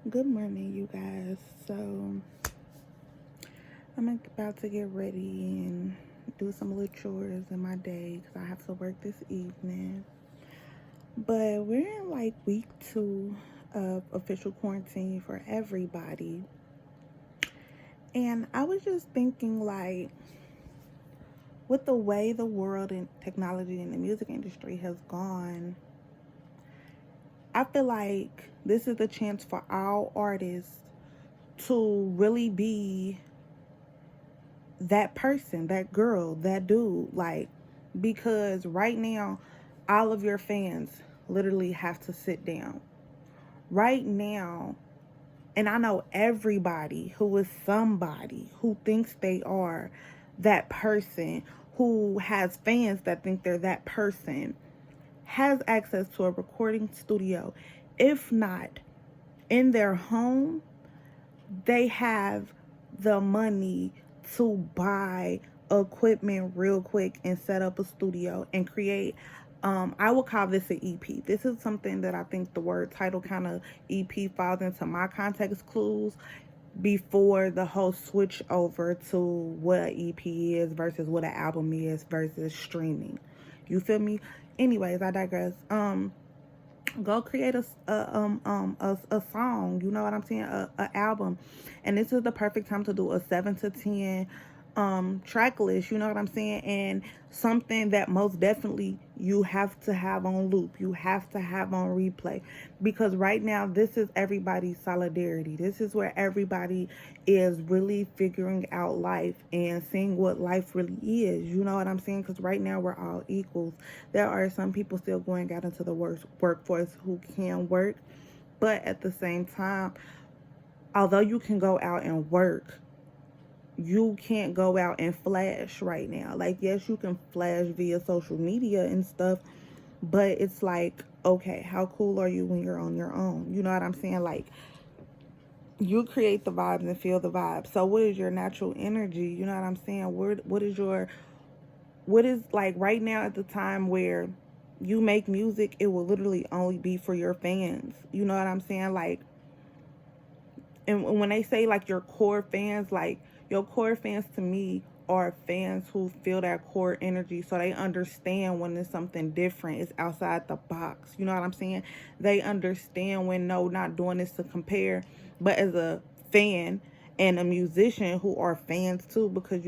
Good morning, you guys. So, I'm about to get ready and do some little chores in my day because I have to work this evening. But we're in like week 2 of official quarantine for everybody. And I was just thinking, like, with the way the world and technology and the music industry has gone, I feel like this is the chance for all artists to really be that person, that girl, that dude. Like, because right now, all of your fans literally have to sit down. Right now, and I know everybody who is somebody who thinks they are that person, who has fans that think they're that person, has access to a recording studio. If not in their home, they have the money to buy equipment real quick and set up a studio and create. I would call this an EP. This is something that I think the word title kind of EP falls into my context clues before the whole switch over to what an EP is versus what an album is versus streaming. You feel me? Anyways, I digress. Go create a song, you know what I'm saying, a album. And this is the perfect time to do a 7 to 10 track list, you know what I'm saying, and something that most definitely you have to have on loop, you have to have on replay, because right now this is everybody's solidarity. This is where everybody is really figuring out life and seeing what life really is, you know what I'm saying, because right now we're all equals. There are some people still going out into the workforce who can work, but at the same time, although you can go out and work, you can't go out and flash right now. Like, yes, you can flash via social media and stuff, but it's like, okay, how cool are you when you're on your own? You know what I'm saying? Like, you create the vibes and feel the vibes. So what is your natural energy? You know what I'm saying? What is like right now at the time where you make music, it will literally only be for your fans. You know what I'm saying? Like, and when they say like your core fans, like your core fans to me are fans who feel that core energy, so they understand when it's something different, it's outside the box. You know what I'm saying? They understand when, no, not doing this to compare, but as a fan and a musician who are fans too, because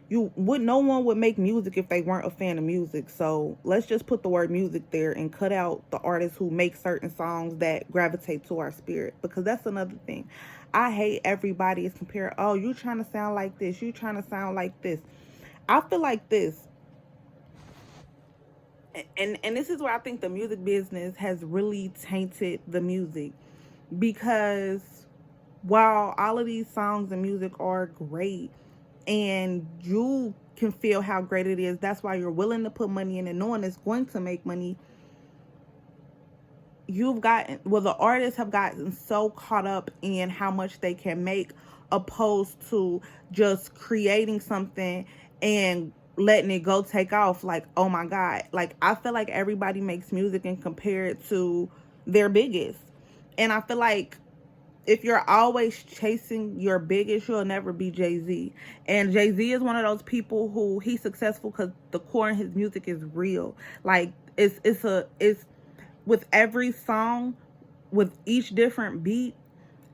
no one would make music if they weren't a fan of music. So let's just put the word music there and cut out the artists who make certain songs that gravitate to our spirit, because that's another thing. I hate everybody is comparing, oh, you trying to sound like this, you trying to sound like this. I feel like this, and this is where I think the music business has really tainted the music, because while all of these songs and music are great and you can feel how great it is, that's why you're willing to put money in and knowing it's going to make money. The artists have gotten so caught up in how much they can make, opposed to just creating something and letting it go take off. Like, oh my God, like I feel like everybody makes music and compare it to their biggest. And I feel like if you're always chasing your biggest, you'll never be Jay-Z. And Jay-Z is one of those people who he's successful because the core in his music is real. Like, it's with every song, with each different beat,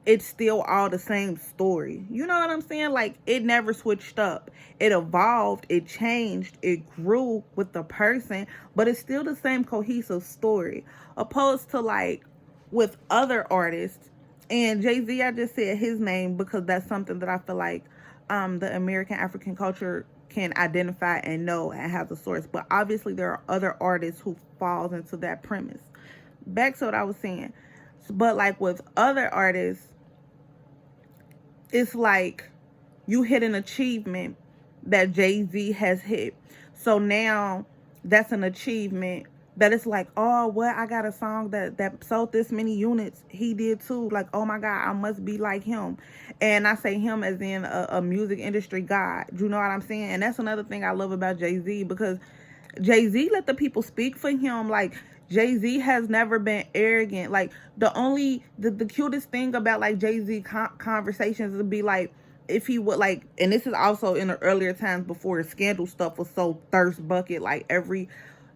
it's still all the same story. You know what I'm saying? Like, it never switched up. It evolved, it changed, it grew with the person, but it's still the same cohesive story. Opposed to like with other artists, and Jay-Z, I just said his name because that's something that I feel like the American African culture can identify and know and have the source. But obviously there are other artists who falls into that premise. Back to what I was saying. But like with other artists, it's like you hit an achievement that Jay-Z has hit. So now that's an achievement that it's like, oh, what? I got a song that sold this many units. He did too. Like, oh my God, I must be like him. And I say him as in a music industry god. You know what I'm saying? And that's another thing I love about Jay-Z, because Jay-Z let the people speak for him. Like, Jay-Z has never been arrogant. Like, the cutest thing about like Jay-Z conversations would be like, if he would like, and this is also in the earlier times before scandal stuff was so thirst bucket, like every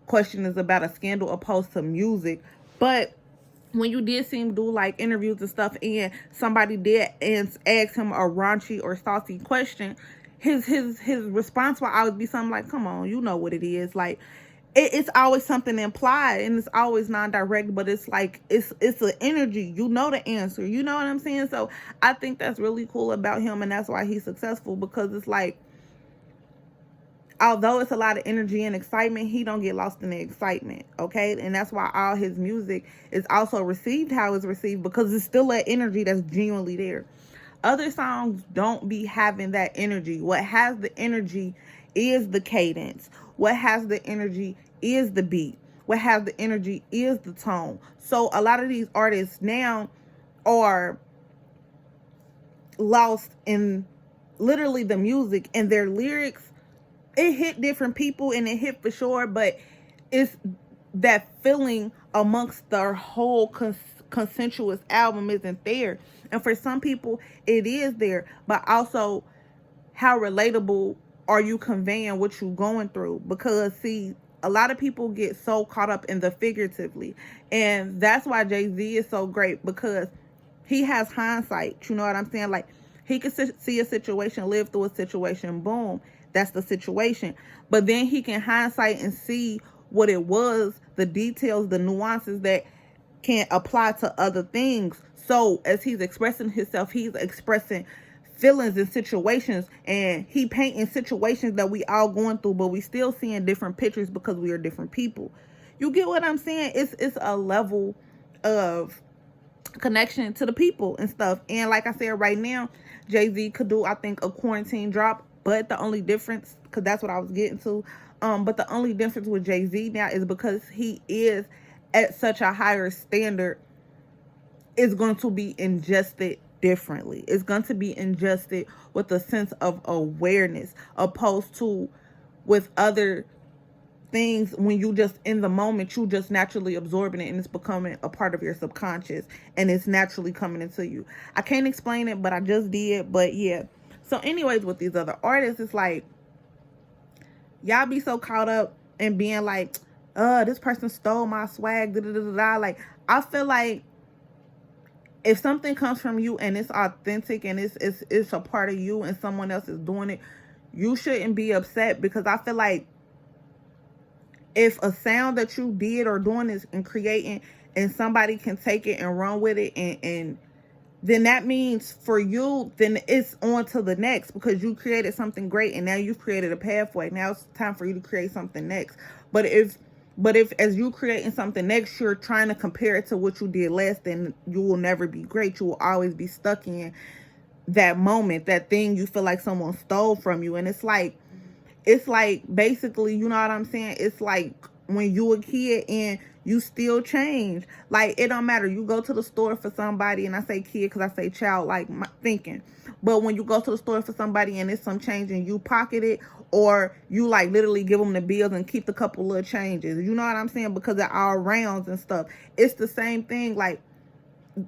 question is about a scandal opposed to music. But when you did see him do like interviews and stuff, and somebody did ask him a raunchy or saucy question, his response will always be something like, "Come on, you know what it is." Like, it's always something implied, and it's always non-direct, but it's like it's an energy. You know the answer. You know what I'm saying? So I think that's really cool about him, and that's why he's successful, because it's like, although it's a lot of energy and excitement, he don't get lost in the excitement, okay? And that's why all his music is also received how it's received, because it's still that energy that's genuinely there. Other songs don't be having that energy. What has the energy is the cadence. What has the energy is the beat. What has the energy is the tone. So a lot of these artists now are lost in literally the music, and their lyrics, it hit different people and it hit for sure, but it's that feeling amongst their whole consensuous album isn't there. And for some people it is there, but also how relatable are you conveying what you're going through? Because see, a lot of people get so caught up in the figuratively, and that's why Jay-Z is so great, because he has hindsight. You know what I'm saying? Like, he can see a situation, live through a situation, boom, that's the situation. But then he can hindsight and see what it was, the details, the nuances that can apply to other things. So as he's expressing himself, he's expressing feelings and situations, and he painting situations that we all going through, but we still seeing different pictures because we are different people. You get what I'm saying? It's a level of connection to the people and stuff. And like I said, right now Jay-Z could do, I think, a quarantine drop, but the only difference, because that's what I was getting to, but the only difference with Jay-Z now is because he is at such a higher standard, it's going to be ingested differently. It's going to be ingested with a sense of awareness, opposed to with other things, when you just in the moment, you just naturally absorbing it, and it's becoming a part of your subconscious, and it's naturally coming into you. I can't explain it, but I just did. But yeah. So anyways, with these other artists, it's like, y'all be so caught up in being like, this person stole my swag, da da da da. Like, I feel like if something comes from you and it's authentic and it's a part of you, and someone else is doing it, you shouldn't be upset, because I feel like if a sound that you did or doing is and creating, and somebody can take it and run with it, and then that means for you, then it's on to the next, because you created something great, and now you've created a pathway. Now it's time for you to create something next. But if as you creating something next, you're trying to compare it to what you did last, then you will never be great. You will always be stuck in that moment, that thing you feel like someone stole from you. And it's like basically, you know what I'm saying? It's like when you a kid and you still change. Like, it don't matter. You go to the store for somebody, and I say kid because I say child, like my thinking. But when you go to the store for somebody and it's some change and you pocket it, or you like literally give them the bills and keep the couple little changes, you know what I'm saying? Because they're all rounds and stuff. It's the same thing. Like,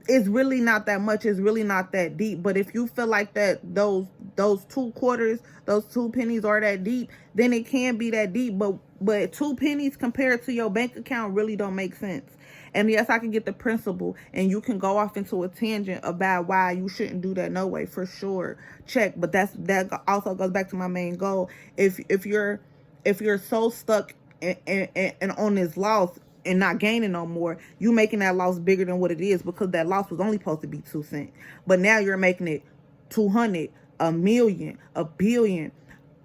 it's really not that much. It's really not that deep. But if you feel like that those 2 quarters, those 2 pennies are that deep, then it can be that deep. But 2 pennies compared to your bank account really don't make sense. And yes, I can get the principle, and you can go off into a tangent about why you shouldn't do that. No way, for sure. Check. But that also goes back to my main goal. If you're so stuck and on this loss and not gaining no more, you making that loss bigger than what it is, because that loss was only supposed to be 2 cents. But now you're making it 200, a million, a billion,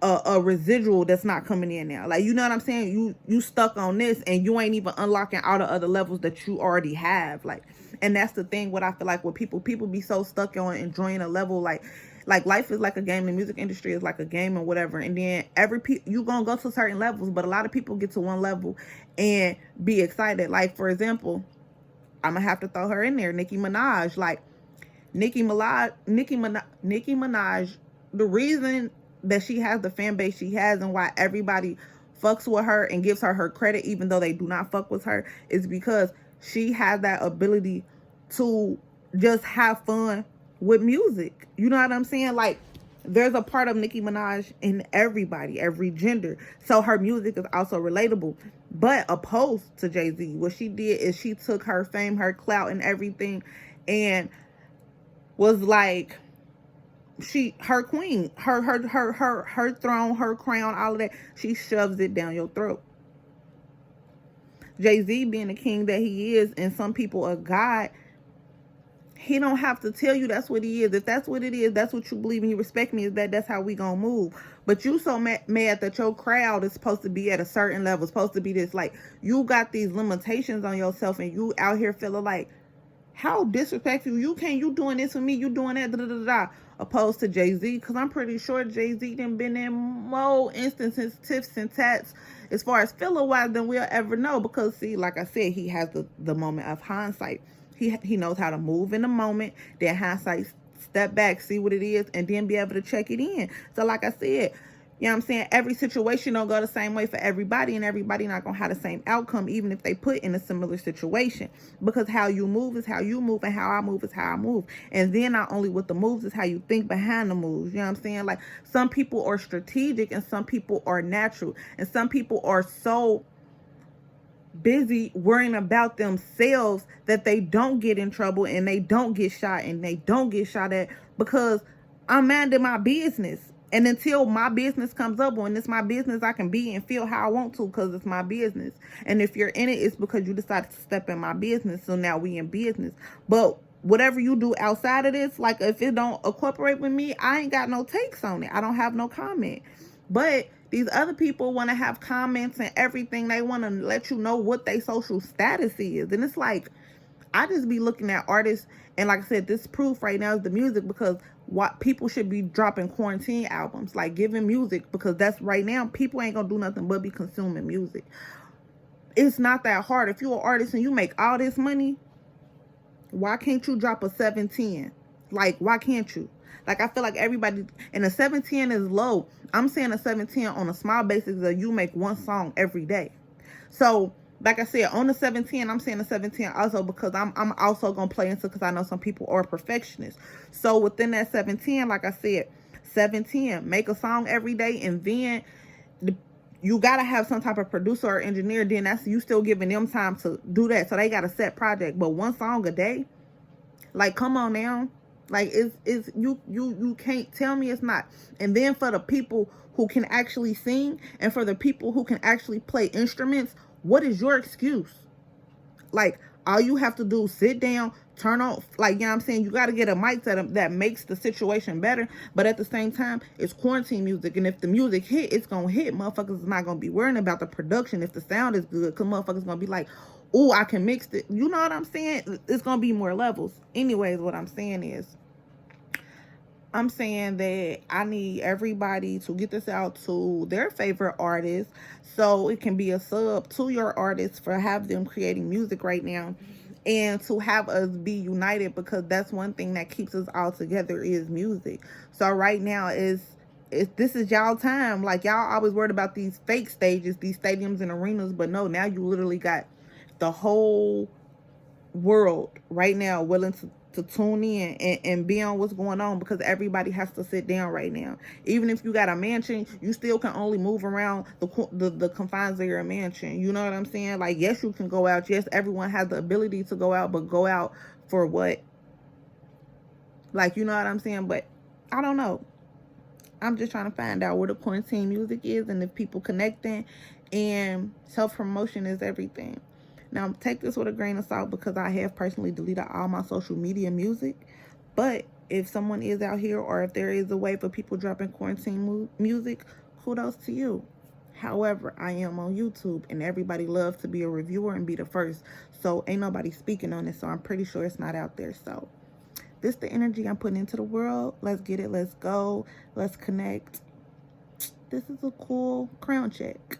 a residual that's not coming in now. Like, you know what I'm saying? You stuck on this, and you ain't even unlocking all the other levels that you already have. Like, and that's the thing, what I feel like with people be so stuck on enjoying a level. Like life is like a game. The music industry is like a game and whatever. And then you gonna go to certain levels, but a lot of people get to one level and be excited. Like, for example, I'm gonna have to throw her in there, Nicki Minaj. Like, Nicki Minaj, the reason that she has the fan base she has, and why everybody fucks with her and gives her credit even though they do not fuck with her is because she has that ability to just have fun with music. You know what I'm saying? Like, there's a part of Nicki Minaj in everybody, every gender. So her music is also relatable. But opposed to Jay-Z, what she did is she took her fame, her clout, and everything, and was like, her queen, her throne, her crown, all of that, she shoves it down your throat. Jay-Z being the king that he is, and some people a god, he don't have to tell you that's what he is. If that's what it is, that's what you believe and you respect me, is that's how we gonna move. But you so mad that your crowd is supposed to be at a certain level, supposed to be this, like, you got these limitations on yourself, and you out here feeling like, how disrespectful, you doing this for me, you doing that, da da da da. Opposed to Jay-Z, because I'm pretty sure Jay-Z done been in more instances, tiffs and tats, as far as filler wise, than we'll ever know. Because see, like I said, he has the moment of hindsight. He knows how to move in the moment, then hindsight, step back, see what it is, and then be able to check it in. So like I said, you know what I'm saying, every situation don't go the same way for everybody, and everybody not gonna have the same outcome, even if they put in a similar situation. Because how you move is how you move, and how I move is how I move. And then not only with the moves, is how you think behind the moves. You know what I'm saying? Like, some people are strategic and some people are natural. And some people are so busy worrying about themselves that they don't get in trouble, and they don't get shot, and they don't get shot at, because I'm minding my business. And until my business comes up, when it's my business, I can be and feel how I want to, because it's my business. And if you're in it, it's because you decided to step in my business. So now we in business. But whatever you do outside of this, like, if it don't incorporate with me, I ain't got no takes on it. I don't have no comment. But these other people want to have comments and everything. They want to let you know what their social status is. And it's like, I just be looking at artists, and like I said, this proof right now is the music, because what people should be dropping quarantine albums, like giving music, because that's right now, people ain't gonna do nothing but be consuming music. It's not that hard. If you're an artist and you make all this money, why can't you drop a 710? Like, why can't you? Like, I feel like everybody, and a 710 is low. I'm saying a 710 on a small basis that you make one song every day. So, like I said, on the 710, I'm saying the 710 also because I'm also going to play into, because I know some people are perfectionists. So, within that 710, like I said, 710, make a song every day, and then you got to have some type of producer or engineer. Then that's you still giving them time to do that. So, they got a set project. But one song a day, like, come on now. Like, it's you can't tell me it's not. And then for the people who can actually sing, and for the people who can actually play instruments, what is your excuse? Like, all you have to do is sit down, turn on, like, you know what I'm saying? You got to get a mic that makes the situation better. But at the same time, it's quarantine music. And if the music hit, it's going to hit. Motherfuckers is not going to be worrying about the production if the sound is good. Because motherfuckers going to be like, oh, I can mix it. You know what I'm saying? It's going to be more levels. Anyways, what I'm saying is, I'm saying that I need everybody to get this out to their favorite artists, so it can be a sub to your artists for have them creating music right now, and to have us be united, because that's one thing that keeps us all together is music. So right now this is y'all time. Like, y'all always worried about these fake stages, these stadiums and arenas, but no, now you literally got the whole world right now willing to tune in and be on what's going on, because everybody has to sit down right now. Even if you got a mansion, you still can only move around the confines of your mansion. You know what I'm saying? Like, yes, you can go out. Yes, everyone has the ability to go out, but go out for what? Like, you know what I'm saying? But I don't know. I'm just trying to find out where the quarantine music is, and if people connecting, and self-promotion is everything. Now, take this with a grain of salt, because I have personally deleted all my social media music. But if someone is out here, or if there is a way for people dropping quarantine music, kudos to you. However, I am on YouTube, and everybody loves to be a reviewer and be the first. So ain't nobody speaking on it, so I'm pretty sure it's not out there. So this the energy I'm putting into the world. Let's get it. Let's go. Let's connect. This is a cool crown check.